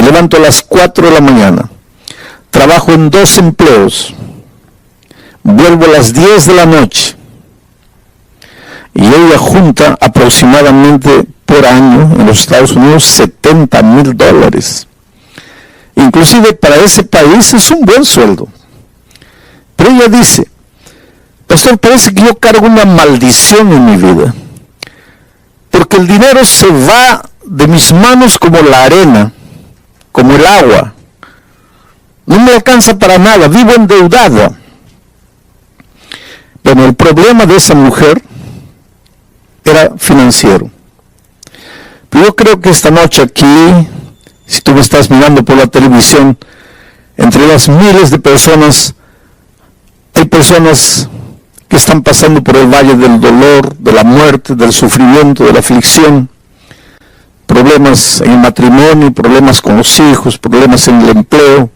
levanto a las 4 de la mañana, trabajo en 2 empleos, vuelvo a las 10 de la noche, y ella junta aproximadamente por año en los Estados Unidos $70,000. Inclusive para ese país es un buen sueldo. Pero ella dice, pastor, parece que yo cargo una maldición en mi vida, porque el dinero se va de mis manos como la arena, como el agua. No me alcanza para nada, vivo endeudada. Bueno, el problema de esa mujer era financiero. Pero yo creo que esta noche aquí, si tú me estás mirando por la televisión, entre las miles de personas, hay personas que están pasando por el valle del dolor, de la muerte, del sufrimiento, de la aflicción, problemas en el matrimonio, problemas con los hijos, problemas en el empleo,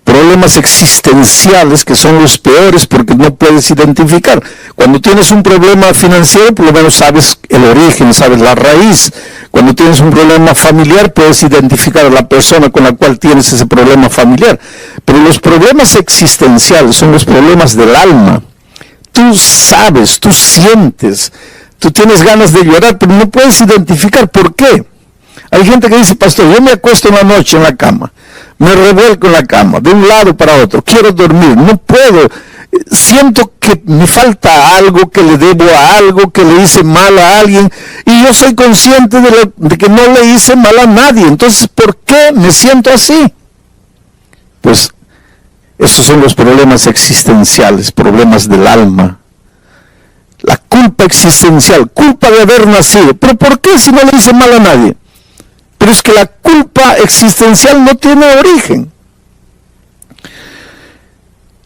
problemas existenciales que son los peores porque no puedes identificar. Cuando tienes un problema financiero, por lo menos sabes el origen, sabes la raíz. Cuando tienes un problema familiar, puedes identificar a la persona con la cual tienes ese problema familiar. Pero los problemas existenciales son los problemas del alma. Tú sabes, tú sientes, tú tienes ganas de llorar, pero no puedes identificar por qué. Hay gente que dice, pastor, yo me acuesto una noche en la cama, me revuelco en la cama, de un lado para otro, quiero dormir, no puedo, siento que me falta algo, que le debo a algo, que le hice mal a alguien, y yo soy consciente de que no le hice mal a nadie. Entonces, ¿por qué me siento así? Pues, esos son los problemas existenciales, problemas del alma. La culpa existencial, culpa de haber nacido. ¿Pero por qué si no le hice mal a nadie? Pero es que la culpa existencial no tiene origen.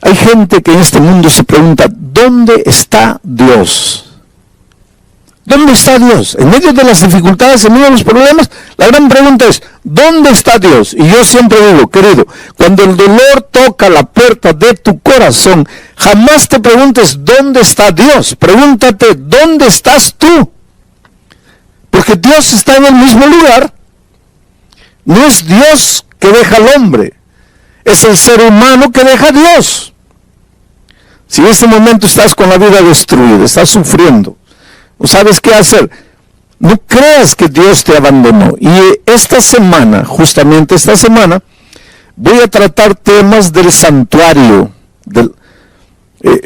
Hay gente que en este mundo se pregunta, ¿dónde está Dios? ¿Dónde está Dios? En medio de las dificultades, en medio de los problemas, la gran pregunta es, ¿dónde está Dios? Y yo siempre digo, querido, cuando el dolor toca la puerta de tu corazón, jamás te preguntes, ¿dónde está Dios? Pregúntate, ¿dónde estás tú? Porque Dios está en el mismo lugar. No es Dios que deja al hombre, es el ser humano que deja a Dios. Si en este momento estás con la vida destruida, estás sufriendo, no sabes qué hacer, no creas que Dios te abandonó. Y esta semana, justamente esta semana, voy a tratar temas del santuario.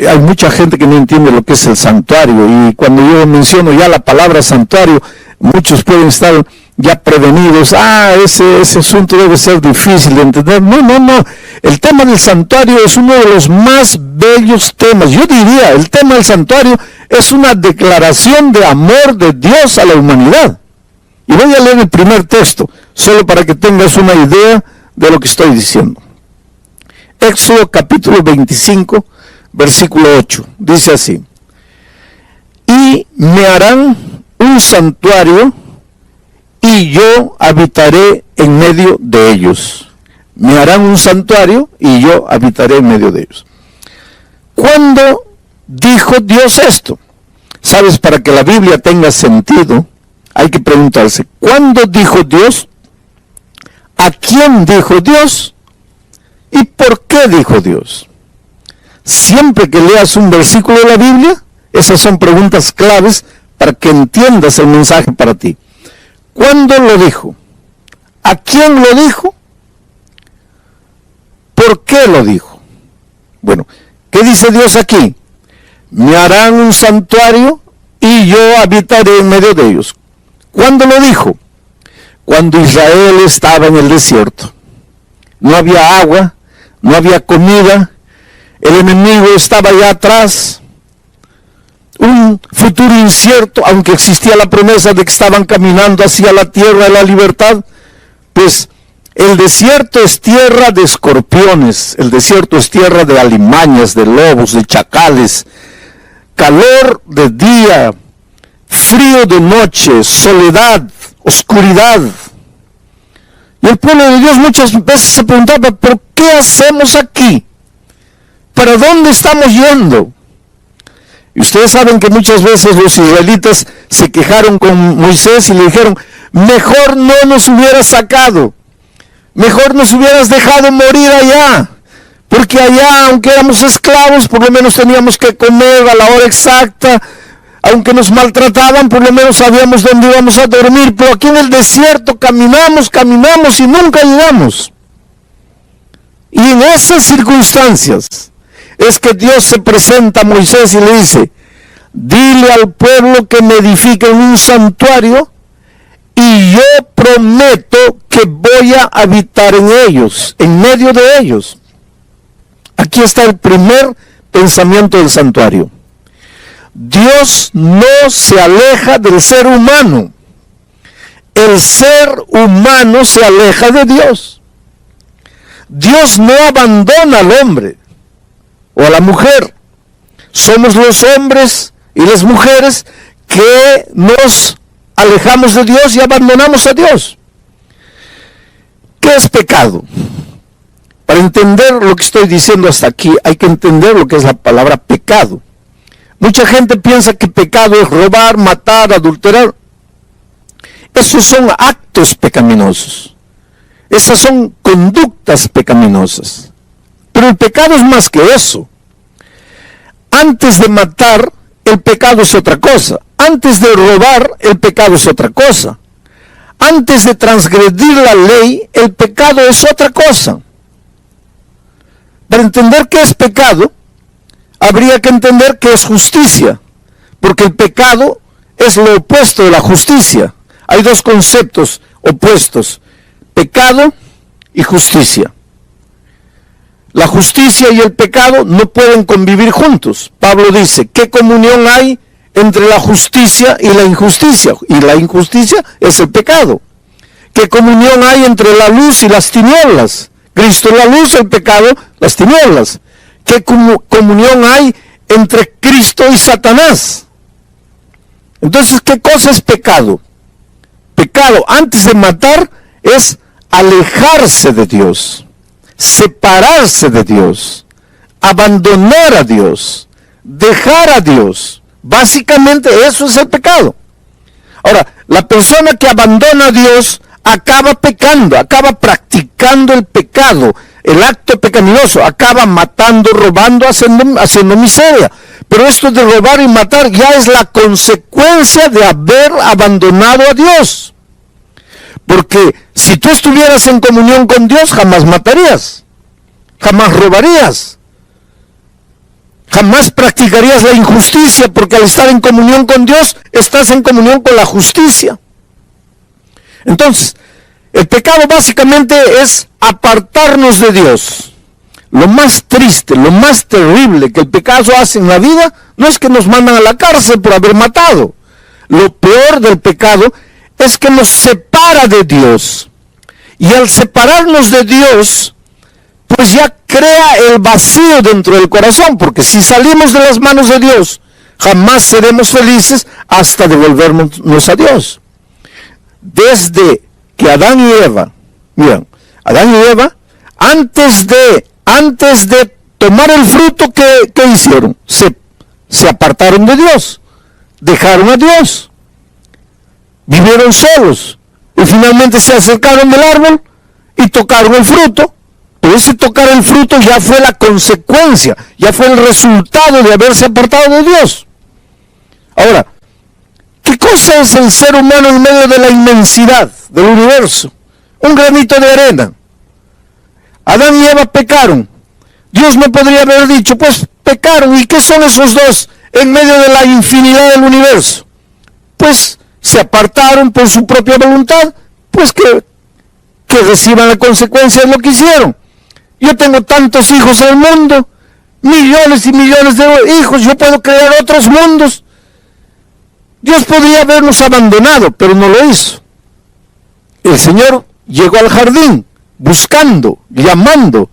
Hay mucha gente que no entiende lo que es el santuario, y cuando yo menciono ya la palabra santuario, muchos pueden estar ya prevenidos, ese asunto debe ser difícil de entender. No, el tema del santuario es uno de los más bellos temas. Yo diría, el tema del santuario es una declaración de amor de Dios a la humanidad. Y voy a leer el primer texto, solo para que tengas una idea de lo que estoy diciendo. Éxodo capítulo 25, versículo 8, dice así: y me harán un santuario, y yo habitaré en medio de ellos. Me harán un santuario, y yo habitaré en medio de ellos. ¿Cuándo dijo Dios esto? Sabes, para que la Biblia tenga sentido, hay que preguntarse, ¿cuándo dijo Dios? ¿A quién dijo Dios? ¿Y por qué dijo Dios? Siempre que leas un versículo de la Biblia, esas son preguntas claves para que entiendas el mensaje para ti. ¿Cuándo lo dijo? ¿A quién lo dijo? ¿Por qué lo dijo? Bueno, ¿qué dice Dios aquí? Me harán un santuario y yo habitaré en medio de ellos. ¿Cuándo lo dijo? Cuando Israel estaba en el desierto. No había agua, no había comida, el enemigo estaba allá atrás. Un futuro incierto, aunque existía la promesa de que estaban caminando hacia la tierra de la libertad, pues el desierto es tierra de escorpiones, el desierto es tierra de alimañas, de lobos, de chacales, calor de día, frío de noche, soledad, oscuridad. Y el pueblo de Dios muchas veces se preguntaba, ¿por qué hacemos aquí? ¿Para dónde estamos yendo? Y ustedes saben que muchas veces los israelitas se quejaron con Moisés y le dijeron, mejor no nos hubiera sacado, Mejor nos hubieras dejado morir allá, porque allá, aunque éramos esclavos, por lo menos teníamos que comer a la hora exacta. Aunque nos maltrataban, por lo menos sabíamos dónde íbamos a dormir. Pero aquí en el desierto caminamos y nunca llegamos. Y en esas circunstancias es que Dios se presenta a Moisés y le dice: dile al pueblo que me edifiquen un santuario y yo prometo que voy a habitar en ellos, en medio de ellos. Aquí está el primer pensamiento del santuario. Dios no se aleja del ser humano. El ser humano se aleja de Dios. Dios no abandona al hombre o a la mujer. Somos los hombres y las mujeres que nos alejamos de Dios y abandonamos a Dios. ¿Qué es pecado? Para entender lo que estoy diciendo hasta aquí, hay que entender lo que es la palabra pecado. Mucha gente piensa que pecado es robar, matar, adulterar. Esos son actos pecaminosos. Esas son conductas pecaminosas. Pero el pecado es más que eso. Antes de matar, el pecado es otra cosa. Antes de robar, el pecado es otra cosa. Antes de transgredir la ley, el pecado es otra cosa. Para entender qué es pecado, habría que entender qué es justicia, porque el pecado es lo opuesto de la justicia. Hay dos conceptos opuestos: pecado y justicia. La justicia y el pecado no pueden convivir juntos. Pablo dice: ¿qué comunión hay entre la justicia y la injusticia? Y la injusticia es el pecado. ¿Qué comunión hay entre la luz y las tinieblas? Cristo es la luz, el pecado, las tinieblas. ¿Qué comunión hay entre Cristo y Satanás? Entonces, ¿qué cosa es pecado? Pecado, antes de matar, es alejarse de Dios, separarse de Dios, abandonar a Dios, dejar a Dios. Básicamente eso es el pecado. Ahora, la persona que abandona a Dios acaba pecando, acaba practicando el pecado, el acto pecaminoso, acaba matando, robando, haciendo miseria. Pero esto de robar y matar ya es la consecuencia de haber abandonado a Dios. Porque si tú estuvieras en comunión con Dios, jamás matarías, jamás robarías, jamás practicarías la injusticia, porque al estar en comunión con Dios, estás en comunión con la justicia. Entonces, el pecado básicamente es apartarnos de Dios. Lo más triste, lo más terrible que el pecado hace en la vida, no es que nos mandan a la cárcel por haber matado. Lo peor del pecado es que nos separa de Dios. Y al separarnos de Dios, pues ya crea el vacío dentro del corazón, porque si salimos de las manos de Dios, jamás seremos felices hasta devolvernos a Dios. Desde que Adán y Eva, miren, Adán y Eva, antes de tomar el fruto, ¿qué hicieron? Se apartaron de Dios, dejaron a Dios, vivieron solos, y finalmente se acercaron del árbol y tocaron el fruto. Pero ese tocar el fruto ya fue la consecuencia, ya fue el resultado de haberse apartado de Dios. Ahora, ¿qué cosa es el ser humano en medio de la inmensidad del universo? Un granito de arena. Adán y Eva pecaron. Dios no podría haber dicho, pues pecaron. ¿Y qué son esos dos en medio de la infinidad del universo? Pues se apartaron por su propia voluntad, pues que reciban la consecuencia de lo que hicieron. Yo tengo tantos hijos en el mundo, millones y millones de hijos, yo puedo crear otros mundos. Dios podría habernos abandonado, pero no lo hizo. El Señor llegó al jardín, buscando, llamando,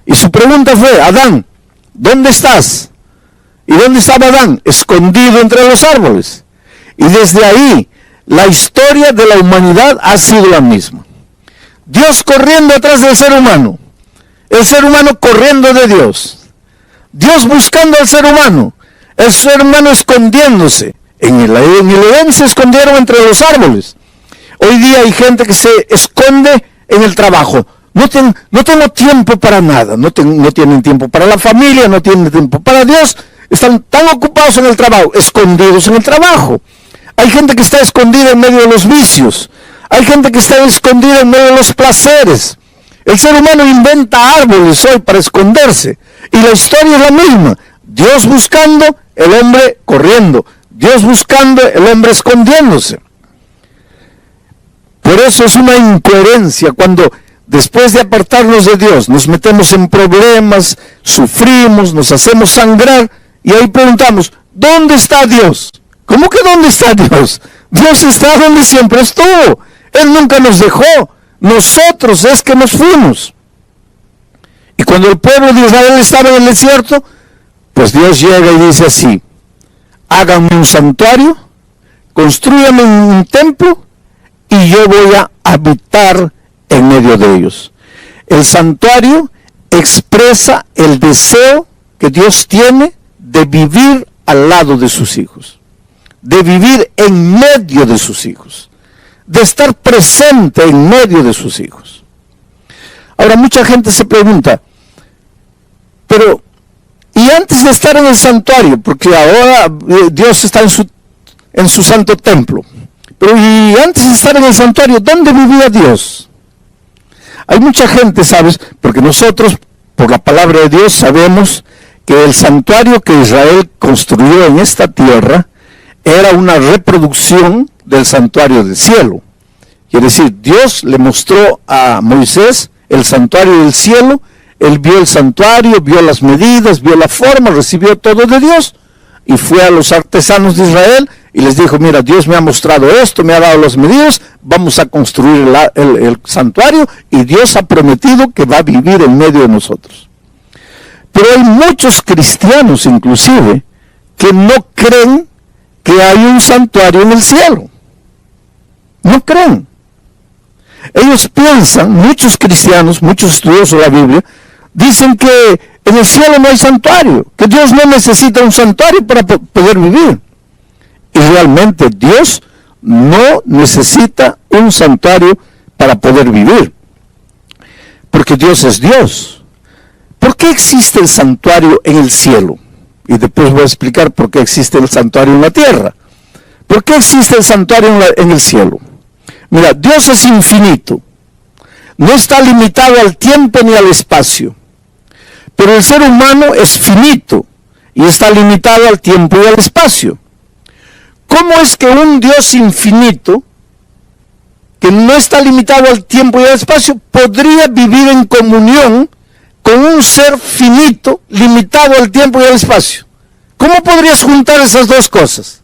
y su pregunta fue: Adán, ¿dónde estás? ¿Y dónde estaba Adán? Escondido entre los árboles. Y desde ahí, la historia de la humanidad ha sido la misma. Dios corriendo atrás del ser humano, el ser humano corriendo de Dios, Dios buscando al ser humano, el ser humano escondiéndose. En el Edén se escondieron entre los árboles. Hoy día hay gente que se esconde en el trabajo. no tengo tiempo para nada, no tienen tiempo para la familia, no tienen tiempo para Dios, están tan ocupados en el trabajo, escondidos en el trabajo. Hay gente que está escondida en medio de los vicios, hay gente que está escondida en medio de los placeres. El ser humano inventa árboles hoy para esconderse, y la historia es la misma. Dios buscando, el hombre corriendo. Dios buscando, el hombre escondiéndose. Por eso es una incoherencia cuando después de apartarnos de Dios nos metemos en problemas, sufrimos, nos hacemos sangrar y ahí preguntamos, ¿dónde está Dios? ¿Cómo que dónde está Dios? Dios está donde siempre estuvo. Él nunca nos dejó. Nosotros es que nos fuimos. Y cuando el pueblo de Israel estaba en el desierto, pues Dios llega y dice así, háganme un santuario, construyanme un templo y yo voy a habitar en medio de ellos. El santuario expresa el deseo que Dios tiene de vivir al lado de sus hijos, de vivir en medio de sus hijos, de estar presente en medio de sus hijos. Ahora mucha gente se pregunta, pero y antes de estar en el santuario, porque ahora Dios está en su santo templo, pero y antes de estar en el santuario, ¿dónde vivía Dios? Hay mucha gente, ¿sabes? Porque nosotros, por la palabra de Dios, sabemos que el santuario que Israel construyó en esta tierra era una reproducción del santuario del cielo. Quiere decir, Dios le mostró a Moisés el santuario del cielo. Él vio el santuario, vio las medidas, vio la forma, recibió todo de Dios y fue a los artesanos de Israel y les dijo, mira, Dios me ha mostrado esto, me ha dado las medidas, vamos a construir el santuario y Dios ha prometido que va a vivir en medio de nosotros. Pero hay muchos cristianos inclusive que no creen que hay un santuario en el cielo. No creen. Ellos piensan, muchos cristianos, muchos estudiosos de la Biblia, dicen que en el cielo no hay santuario, que Dios no necesita un santuario para poder vivir. Y realmente Dios no necesita un santuario para poder vivir, porque Dios es Dios. ¿Por qué existe el santuario en el cielo? Y después voy a explicar por qué existe el santuario en la tierra. ¿Por qué existe el santuario en el cielo? Mira, Dios es infinito, no está limitado al tiempo ni al espacio. Pero el ser humano es finito y está limitado al tiempo y al espacio. ¿Cómo es que un Dios infinito, que no está limitado al tiempo y al espacio, podría vivir en comunión con un ser finito, limitado al tiempo y al espacio? ¿Cómo podrías juntar esas dos cosas?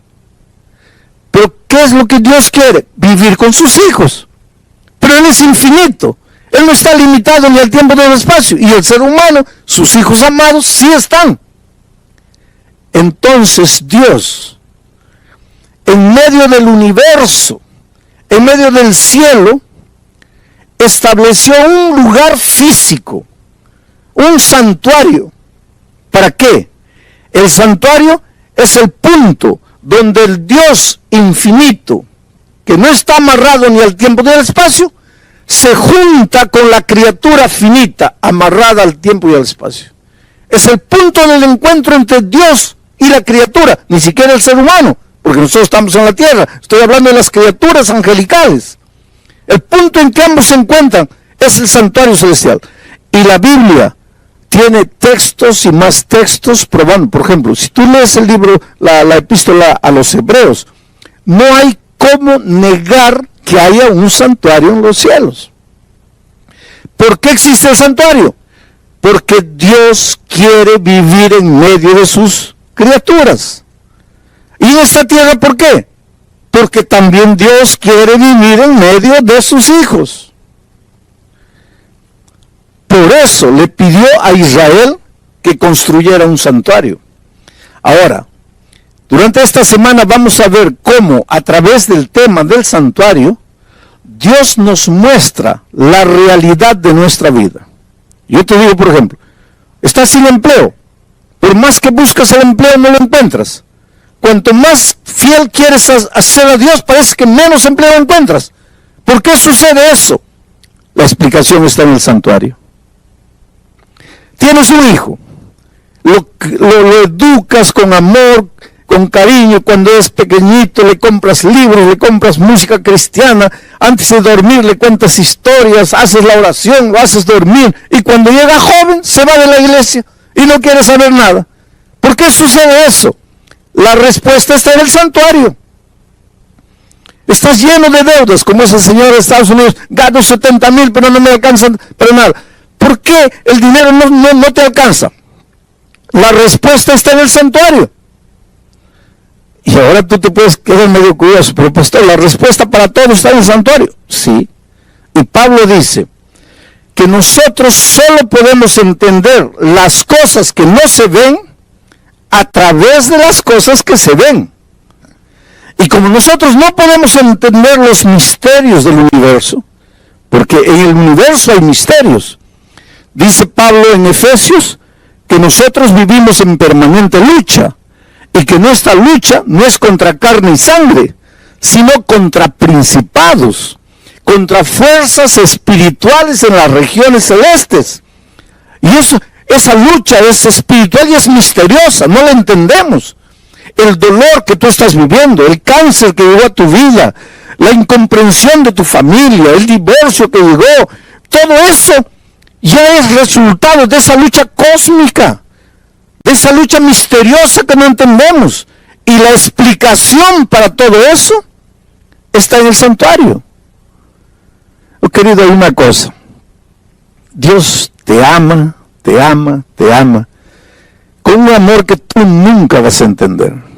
Pero ¿qué es lo que Dios quiere? Vivir con sus hijos. Pero Él es infinito. Él no está limitado ni al tiempo ni al espacio. Y el ser humano, sus hijos amados, sí están. Entonces Dios, en medio del universo, en medio del cielo, estableció un lugar físico, un santuario. ¿Para qué? El santuario es el punto donde el Dios infinito, que no está amarrado ni al tiempo ni al espacio, se junta con la criatura finita, amarrada al tiempo y al espacio. Es el punto del encuentro entre Dios y la criatura, ni siquiera el ser humano, porque nosotros estamos en la tierra. Estoy hablando de las criaturas angelicales. El punto en que ambos se encuentran es el santuario celestial. Y la Biblia tiene textos y más textos probando. Por ejemplo, si tú lees el libro, la epístola a los Hebreos, no hay cómo negar que haya un santuario en los cielos. ¿Por qué existe el santuario? Porque Dios quiere vivir en medio de sus criaturas. ¿Y en esta tierra por qué? Porque también Dios quiere vivir en medio de sus hijos. Por eso le pidió a Israel que construyera un santuario. Ahora, durante esta semana vamos a ver cómo, a través del tema del santuario, Dios nos muestra la realidad de nuestra vida. Yo te digo, por ejemplo, estás sin empleo. Por más que buscas el empleo, no lo encuentras. Cuanto más fiel quieres hacer a Dios, parece que menos empleo encuentras. ¿Por qué sucede eso? La explicación está en el santuario. Tienes un hijo, lo educas con amor, con cariño. Cuando es pequeñito le compras libros, le compras música cristiana, antes de dormir le cuentas historias, haces la oración, lo haces dormir, y cuando llega joven se va de la iglesia y no quiere saber nada. ¿Por qué sucede eso? La respuesta está en el santuario. Estás lleno de deudas, como ese señor de Estados Unidos, gano 70,000 pero no me alcanzan para nada. ¿Por qué el dinero no te alcanza? La respuesta está en el santuario. Y ahora tú te puedes quedar medio curioso, pero pastor, la respuesta para todo está en el santuario. Sí. Y Pablo dice que nosotros solo podemos entender las cosas que no se ven a través de las cosas que se ven. Y como nosotros no podemos entender los misterios del universo, porque en el universo hay misterios, dice Pablo en Efesios que nosotros vivimos en permanente lucha, y que nuestra lucha no es contra carne y sangre, sino contra principados, contra fuerzas espirituales en las regiones celestes. Y esa lucha es espiritual y es misteriosa, no la entendemos. El dolor que tú estás viviendo, el cáncer que llegó a tu vida, la incomprensión de tu familia, el divorcio que llegó, todo eso ya es resultado de esa lucha cósmica, de esa lucha misteriosa que no entendemos. Y la explicación para todo eso está en el santuario. Oh, querido, hay una cosa. Dios te ama, te ama, te ama, con un amor que tú nunca vas a entender.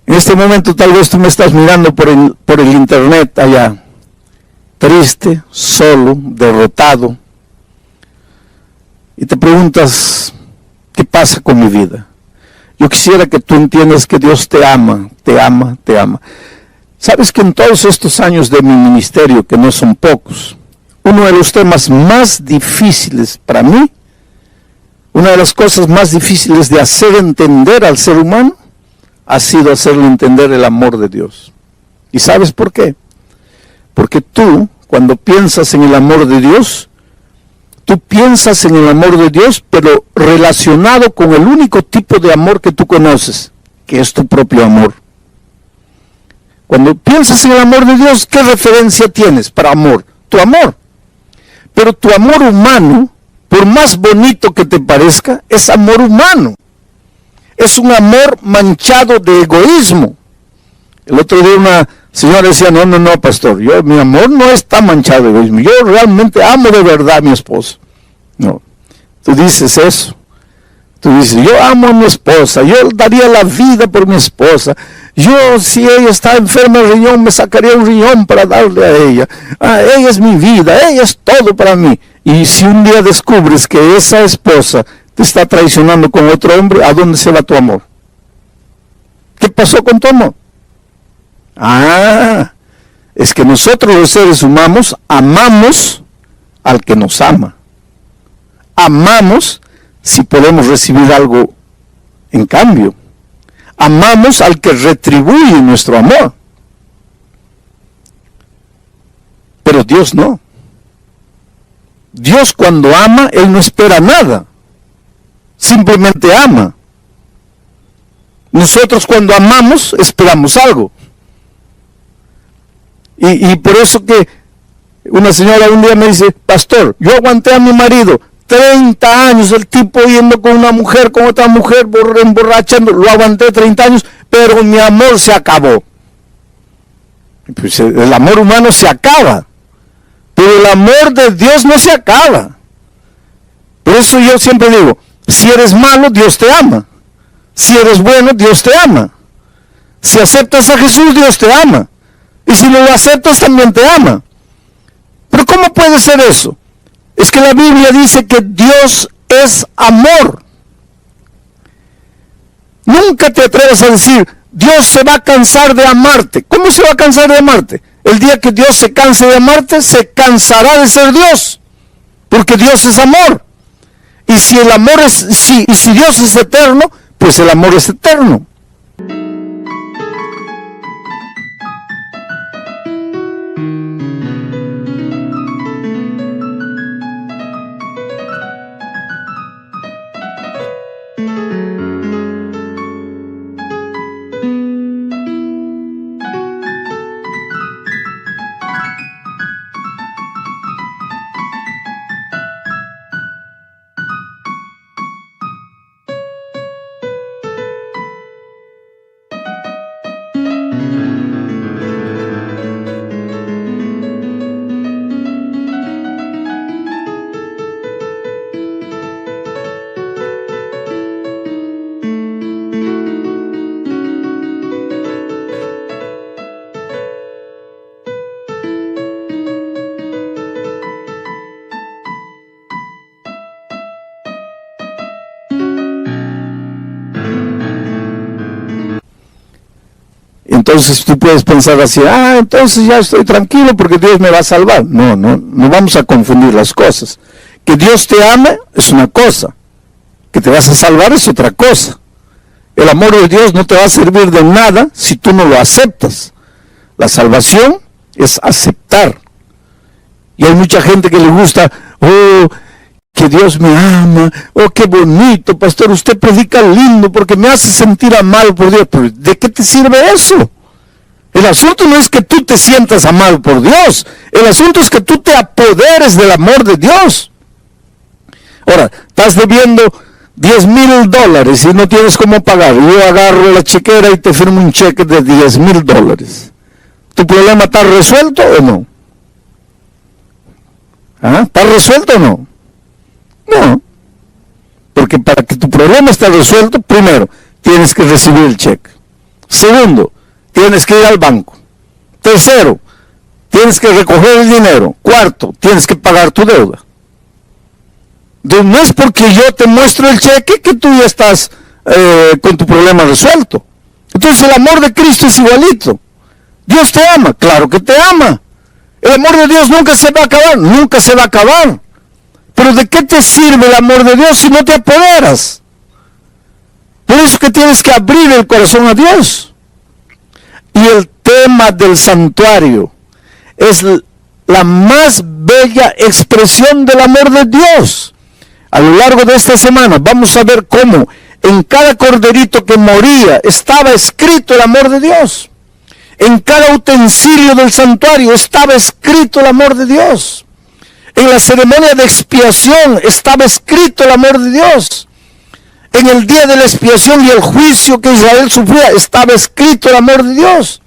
En este momento tal vez tú me estás mirando por el internet allá, triste, solo, derrotado, y te preguntas, ¿qué pasa con mi vida? Yo quisiera que tú entiendas que Dios te ama, te ama, te ama. Sabes que en todos estos años de mi ministerio, que no son pocos, uno de los temas más difíciles para mí, una de las cosas más difíciles de hacer entender al ser humano, ha sido hacerle entender el amor de Dios. ¿Y sabes por qué? Porque tú, cuando piensas en el amor de Dios, tú piensas en el amor de Dios, pero relacionado con el único tipo de amor que tú conoces, que es tu propio amor. Cuando piensas en el amor de Dios, ¿qué referencia tienes para amor? Tu amor. Pero tu amor humano, por más bonito que te parezca, es amor humano. Es un amor manchado de egoísmo. El otro día una señora decía, no, pastor, mi amor no está manchado de egoísmo. Yo realmente amo de verdad a mi esposo. No, tú dices eso. Tú dices, yo amo a mi esposa, yo daría la vida por mi esposa. Yo, si ella está enferma de riñón, me sacaría un riñón para darle a ella. Ella es mi vida, ella es todo para mí. Y si un día descubres que esa esposa te está traicionando con otro hombre, ¿a dónde se va tu amor? ¿Qué pasó con tu amor? Es que nosotros los seres humanos amamos al que nos ama. Amamos si podemos recibir algo en cambio. Amamos al que retribuye nuestro amor. Pero Dios no. Dios cuando ama, Él no espera nada. Simplemente ama. Nosotros cuando amamos, esperamos algo. Y por eso que una señora un día me dice, pastor, yo aguanté a mi marido 30 años, el tipo yendo con una mujer, con otra mujer, emborrachando, lo aguanté 30 años, pero mi amor se acabó. Pues el amor humano se acaba, pero el amor de Dios no se acaba. Por eso yo siempre digo, si eres malo, Dios te ama. Si eres bueno, Dios te ama. Si aceptas a Jesús, Dios te ama. Y si no lo aceptas, también te ama. Pero ¿cómo puede ser eso? Es que la Biblia dice que Dios es amor. Nunca te atrevas a decir, Dios se va a cansar de amarte. ¿Cómo se va a cansar de amarte? El día que Dios se canse de amarte, se cansará de ser Dios. Porque Dios es amor. Y si el amor es, si Dios es eterno, pues el amor es eterno. entonces tú puedes pensar así, entonces ya estoy tranquilo porque Dios me va a salvar. No vamos a confundir las cosas. Que Dios te ame es una cosa, que te vas a salvar es otra cosa. El amor de Dios no te va a servir de nada si tú no lo aceptas. La salvación es aceptar. Y hay mucha gente que le gusta, que Dios me ama, qué bonito, pastor, usted predica lindo porque me hace sentir amado por Dios. Pero ¿de qué te sirve eso? El asunto no es que tú te sientas amado por Dios, el asunto es que tú te apoderes del amor de Dios. Ahora, estás debiendo $10,000 y no tienes cómo pagar. Yo agarro la chequera y te firmo un cheque de $10,000. ¿Tu problema está resuelto o no? ¿Está resuelto o no? No. Porque para que tu problema esté resuelto, primero, tienes que recibir el cheque. Segundo, tienes que ir al banco. Tercero, tienes que recoger el dinero. Cuarto, tienes que pagar tu deuda. Entonces, no es porque yo te muestro el cheque que tú ya estás con tu problema resuelto. Entonces el amor de Cristo es igualito. Dios te ama, claro que te ama. El amor de Dios nunca se va a acabar, nunca se va a acabar. Pero ¿de qué te sirve el amor de Dios si no te apoderas? Por eso que tienes que abrir el corazón a Dios. Y el tema del santuario es la más bella expresión del amor de Dios. A lo largo de esta semana vamos a ver cómo en cada corderito que moría estaba escrito el amor de Dios. En cada utensilio del santuario estaba escrito el amor de Dios. En la ceremonia de expiación estaba escrito el amor de Dios. En el día de la expiación y el juicio que Israel sufría estaba escrito el amor de Dios.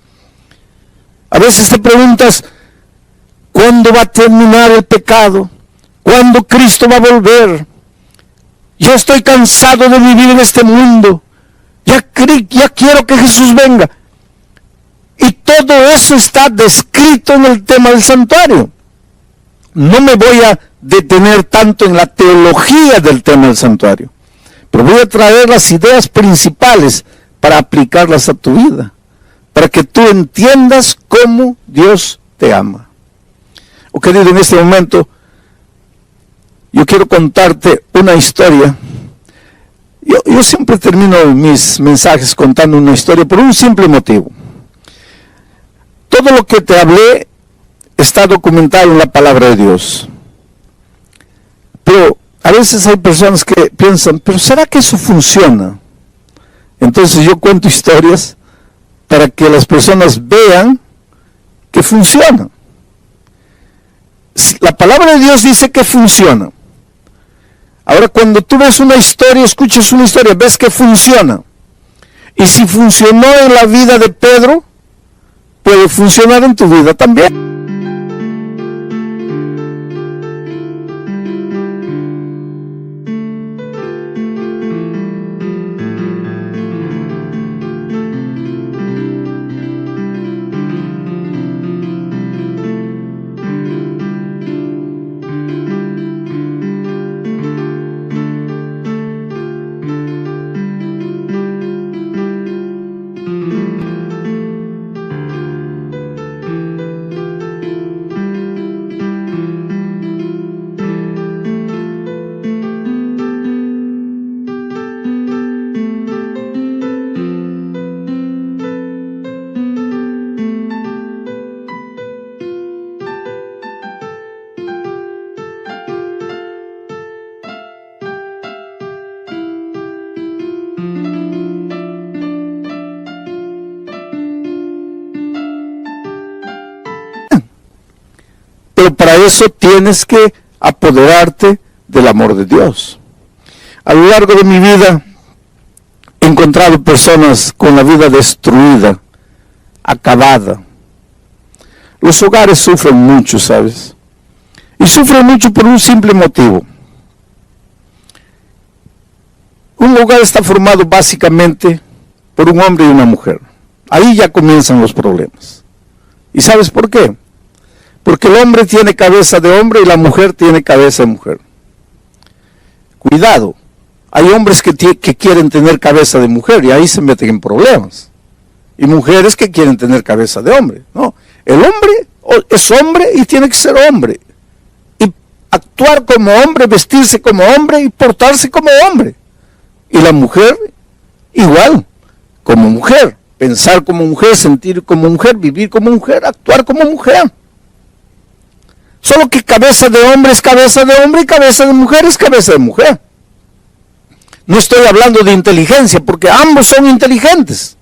A veces te preguntas, ¿cuándo va a terminar el pecado? ¿Cuándo Cristo va a volver? Yo estoy cansado de vivir en este mundo. Ya quiero que Jesús venga. Y todo eso está descrito en el tema del santuario. No me voy a detener tanto en la teología del tema del santuario, pero voy a traer las ideas principales para aplicarlas a tu vida, para que tú entiendas cómo Dios te ama. Querido, en este momento yo quiero contarte una historia. Yo siempre termino mis mensajes contando una historia por un simple motivo. Todo lo que te hablé está documentado en la palabra de Dios. Pero a veces hay personas que piensan, ¿pero será que eso funciona? Entonces yo cuento historias para que las personas vean que funciona. La palabra de Dios dice que funciona. Ahora, cuando tú ves una historia, escuchas una historia, ves que funciona. Y si funcionó en la vida de Pedro, puede funcionar en tu vida también. Pero para eso tienes que apoderarte del amor de Dios. A lo largo de mi vida he encontrado personas con la vida destruida, acabada. Los hogares sufren mucho, ¿sabes? Y sufren mucho por un simple motivo. Un hogar está formado básicamente por un hombre y una mujer. Ahí ya comienzan los problemas. ¿Y sabes por qué? Porque el hombre tiene cabeza de hombre y la mujer tiene cabeza de mujer. Cuidado, hay hombres que quieren tener cabeza de mujer y ahí se meten en problemas. y mujeres que quieren tener cabeza de hombre. No, el hombre es hombre y tiene que ser hombre, y actuar como hombre, vestirse como hombre y portarse como hombre. Y la mujer igual, como mujer, pensar como mujer, sentir como mujer, vivir como mujer, actuar como mujer. Solo que cabeza de hombre es cabeza de hombre y cabeza de mujer es cabeza de mujer. No estoy hablando de inteligencia, porque ambos son inteligentes.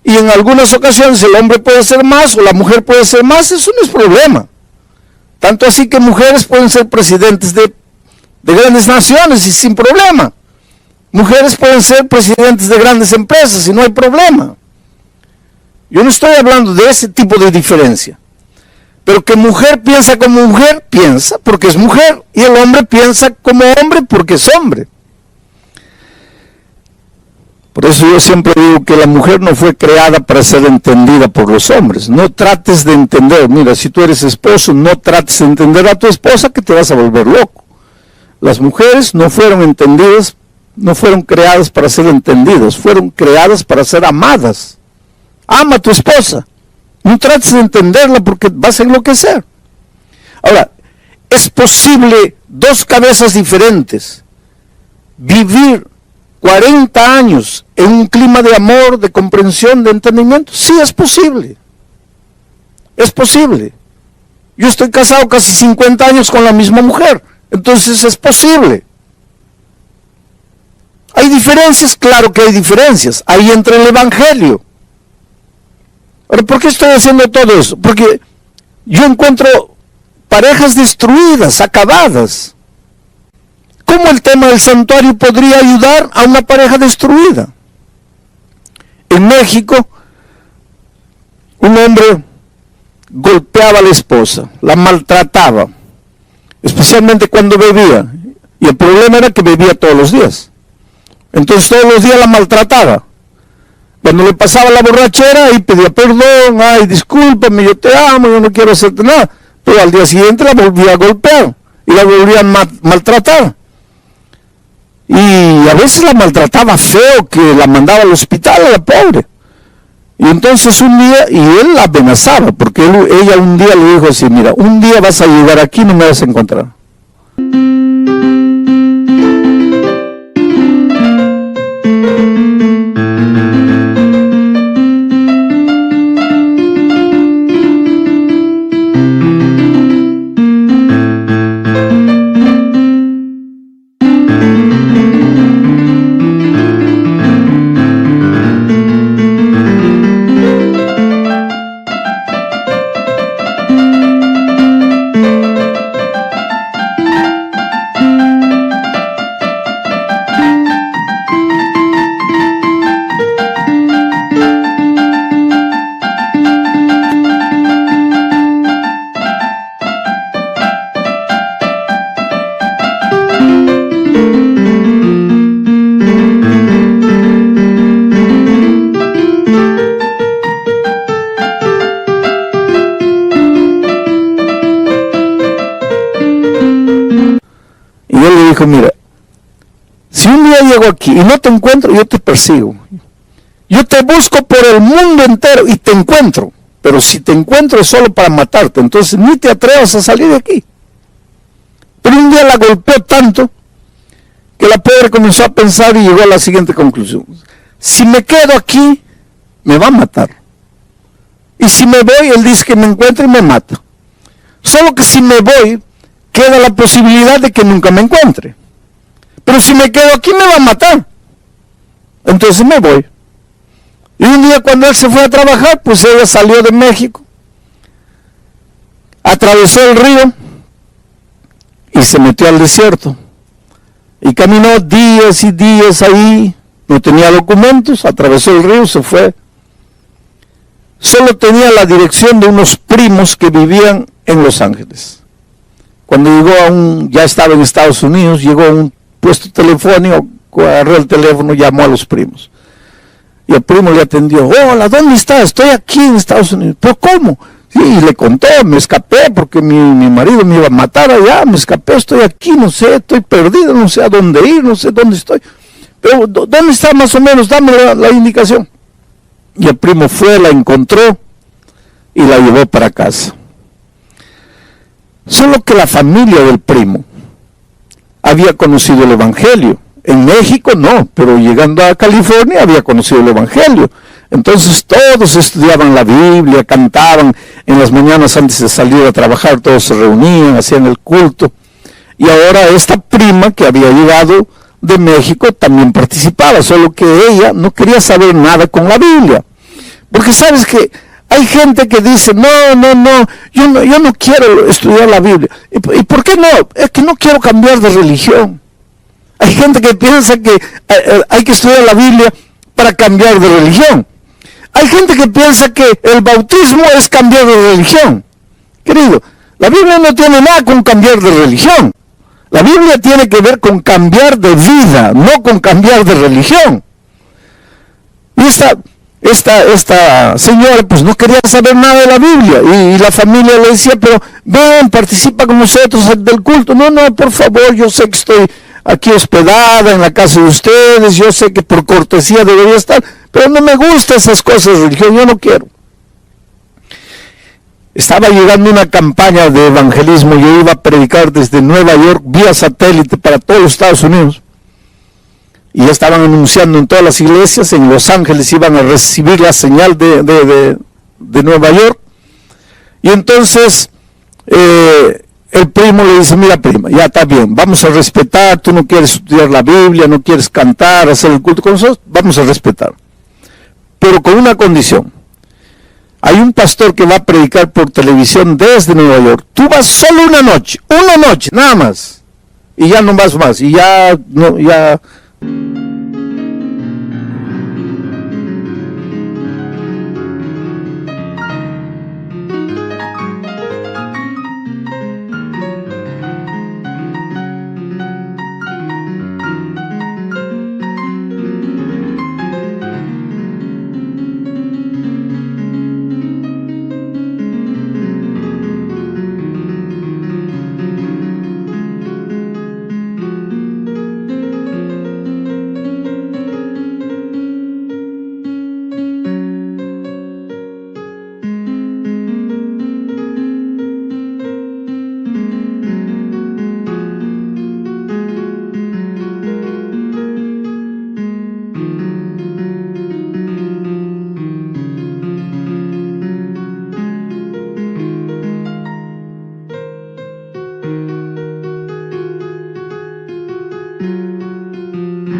Y en algunas ocasiones el hombre puede ser más o la mujer puede ser más, eso no es problema. Tanto así que mujeres pueden ser presidentes de grandes naciones y sin problema. Mujeres pueden ser presidentes de grandes empresas y no hay problema. Yo no estoy hablando de ese tipo de diferencia. Pero que mujer piensa como mujer, piensa porque es mujer. Y el hombre piensa como hombre porque es hombre. Por eso yo siempre digo que la mujer no fue creada para ser entendida por los hombres. No trates de entender. Mira, si tú eres esposo, no trates de entender a tu esposa, que te vas a volver loco. Las mujeres no fueron entendidas, no fueron creadas para ser entendidas, fueron creadas para ser amadas. Ama a tu esposa. No trates de entenderla porque vas a enloquecer. Ahora, ¿es posible dos cabezas diferentes vivir 40 años en un clima de amor, de comprensión, de entendimiento? Sí, es posible. Es posible. Yo estoy casado casi 50 años con la misma mujer, entonces es posible. ¿Hay diferencias? Claro que hay diferencias. Ahí entra el Evangelio. Ahora, ¿por qué estoy haciendo todo eso? Porque yo encuentro parejas destruidas, acabadas. ¿Cómo el tema del santuario podría ayudar a una pareja destruida? En México, un hombre golpeaba a la esposa, la maltrataba, especialmente cuando bebía. Y el problema era que bebía todos los días. Entonces todos los días la maltrataba. Cuando le pasaba la borrachera, ahí pedía perdón, ay, discúlpame, yo te amo, yo no quiero hacerte nada. Pero al día siguiente la volvía a golpear y la volvía a maltratar. Y a veces la maltrataba feo, que la mandaba al hospital a la pobre. Y entonces un día, y él la amenazaba, porque ella un día le dijo así, mira, un día vas a llegar aquí y no me vas a encontrar. Mira, si un día llego aquí y no te encuentro, yo te persigo. Yo te busco por el mundo entero y te encuentro. Pero si te encuentro es solo para matarte, entonces ni te atrevas a salir de aquí. Pero un día la golpeó tanto que la pobre comenzó a pensar y llegó a la siguiente conclusión. Si me quedo aquí, me va a matar. Y si me voy, él dice que me encuentra y me mata. Solo que si me voy, queda la posibilidad de que nunca me encuentre. Pero si me quedo aquí me va a matar. Entonces me voy. Y un día cuando él se fue a trabajar, pues ella salió de México, atravesó el río y se metió al desierto. Y caminó días y días ahí, no tenía documentos, atravesó el río, se fue. Solo tenía la dirección de unos primos que vivían en Los Ángeles. Cuando llegó ya estaba en Estados Unidos, llegó a un puesto telefónico, agarró el teléfono, llamó a los primos. Y el primo le atendió, hola, ¿dónde estás? Estoy aquí en Estados Unidos. ¿Pero cómo? Sí, y le contó, me escapé porque mi marido me iba a matar allá, me escapé, estoy aquí, no sé, estoy perdido, no sé a dónde ir, no sé dónde estoy. Pero, ¿dónde está más o menos? Dame la indicación. Y el primo fue, la encontró y la llevó para casa. Solo que la familia del primo había conocido el Evangelio. En México no, pero llegando a California había conocido el Evangelio. Entonces todos estudiaban la Biblia, cantaban en las mañanas antes de salir a trabajar, todos se reunían, hacían el culto. Y ahora esta prima que había llegado de México también participaba, solo que ella no quería saber nada con la Biblia. Porque sabes que hay gente que dice, no, yo no quiero estudiar la Biblia. ¿Y por qué no? Es que no quiero cambiar de religión. Hay gente que piensa que hay que estudiar la Biblia para cambiar de religión. Hay gente que piensa que el bautismo es cambiar de religión. Querido, la Biblia no tiene nada con cambiar de religión. La Biblia tiene que ver con cambiar de vida, no con cambiar de religión. Y esta señora pues no quería saber nada de la Biblia, y la familia le decía, pero ven, participa con nosotros del culto. No, por favor, yo sé que estoy aquí hospedada en la casa de ustedes, yo sé que por cortesía debería estar, pero no me gustan esas cosas de religión, yo no quiero. Estaba llegando una campaña de evangelismo, yo iba a predicar desde Nueva York vía satélite para todos los Estados Unidos. Y ya estaban anunciando en todas las iglesias, en Los Ángeles iban a recibir la señal de Nueva York. Y entonces el primo le dice, mira prima, ya está bien, vamos a respetar, tú no quieres estudiar la Biblia, no quieres cantar, hacer el culto con nosotros, vamos a respetar. Pero con una condición. Hay un pastor que va a predicar por televisión desde Nueva York. Tú vas solo una noche, nada más. Y ya no vas más, y ya.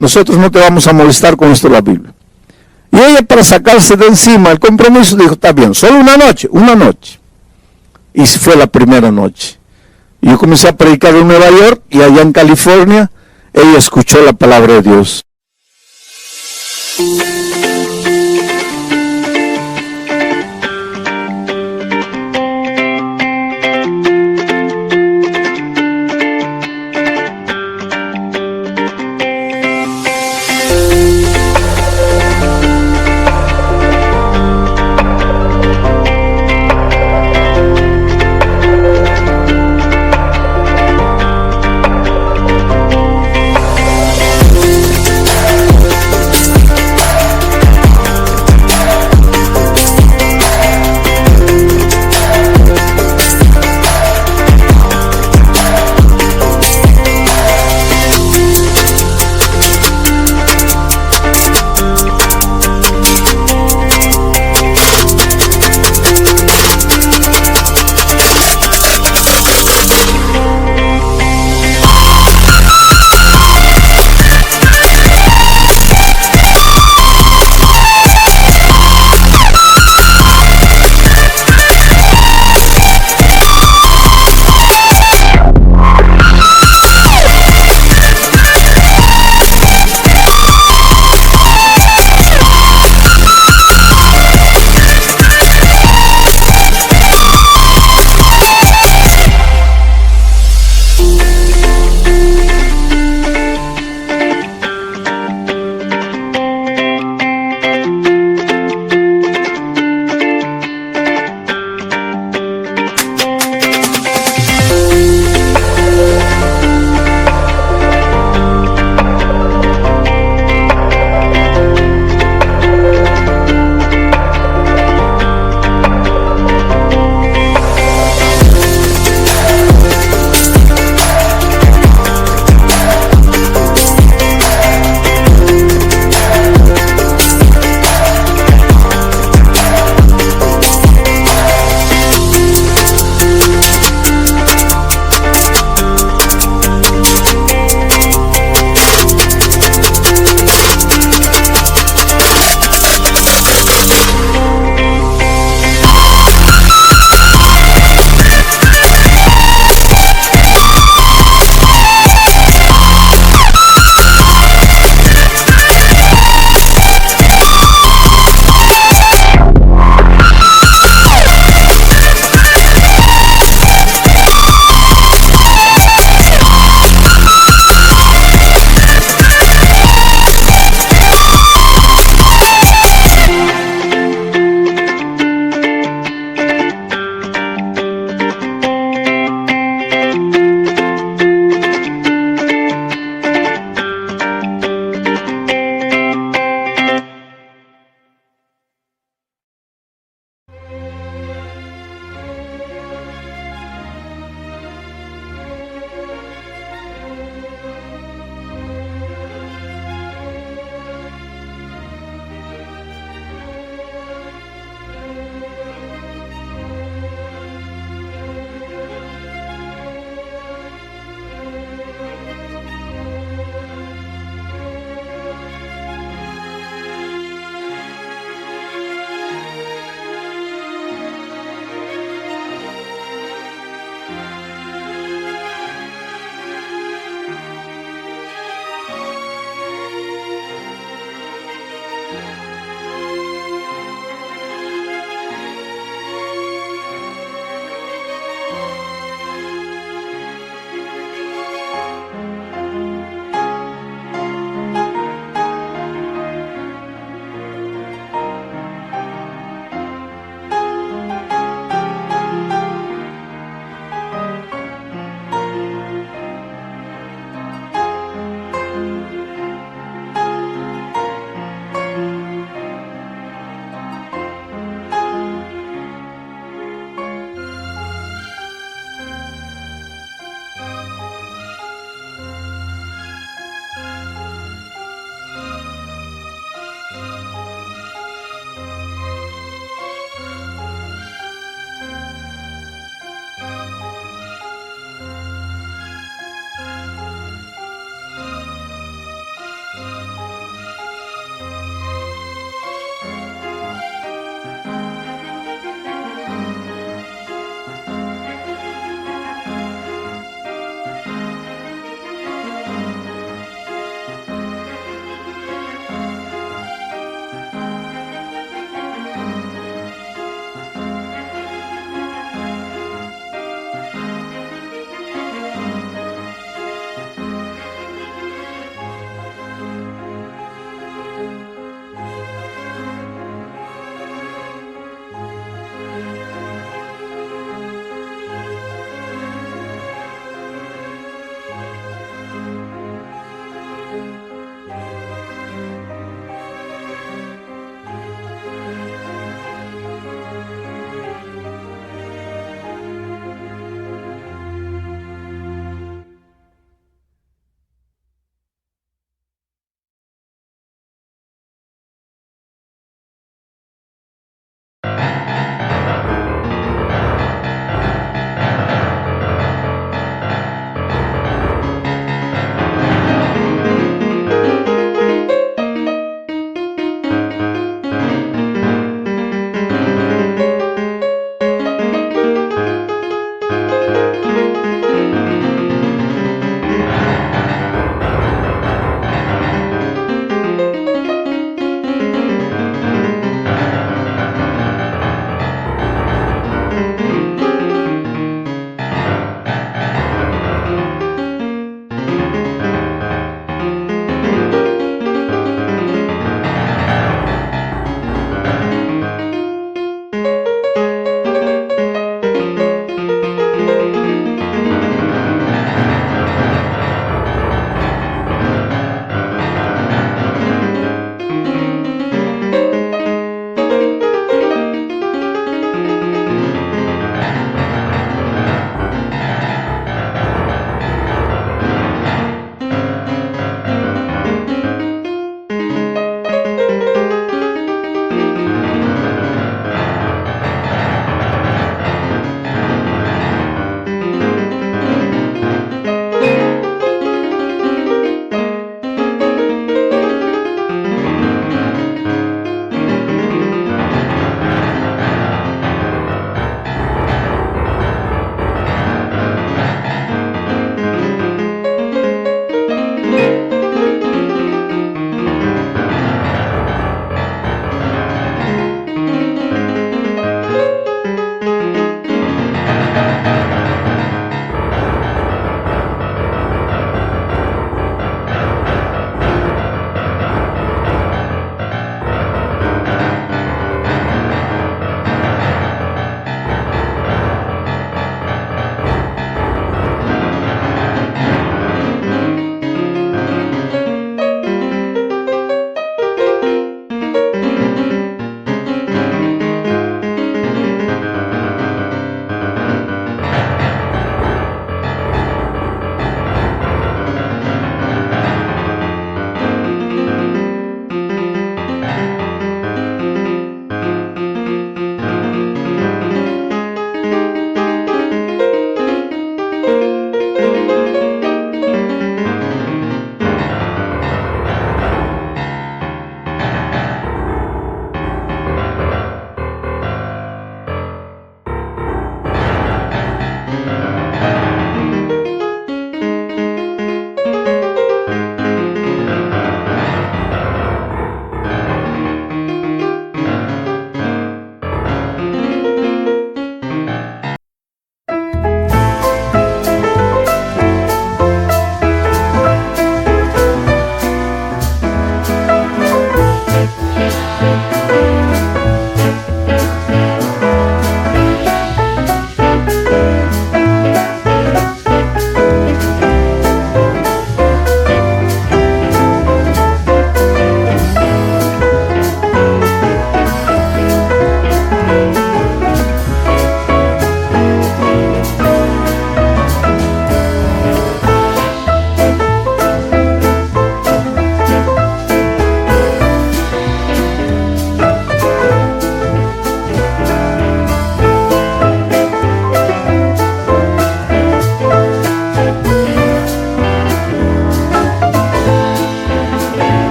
Nosotros no te vamos a molestar con esto de la Biblia. Y ella, para sacarse de encima el compromiso, dijo, está bien, solo una noche. Y fue la primera noche. Y yo comencé a predicar en Nueva York, y allá en California, ella escuchó la palabra de Dios.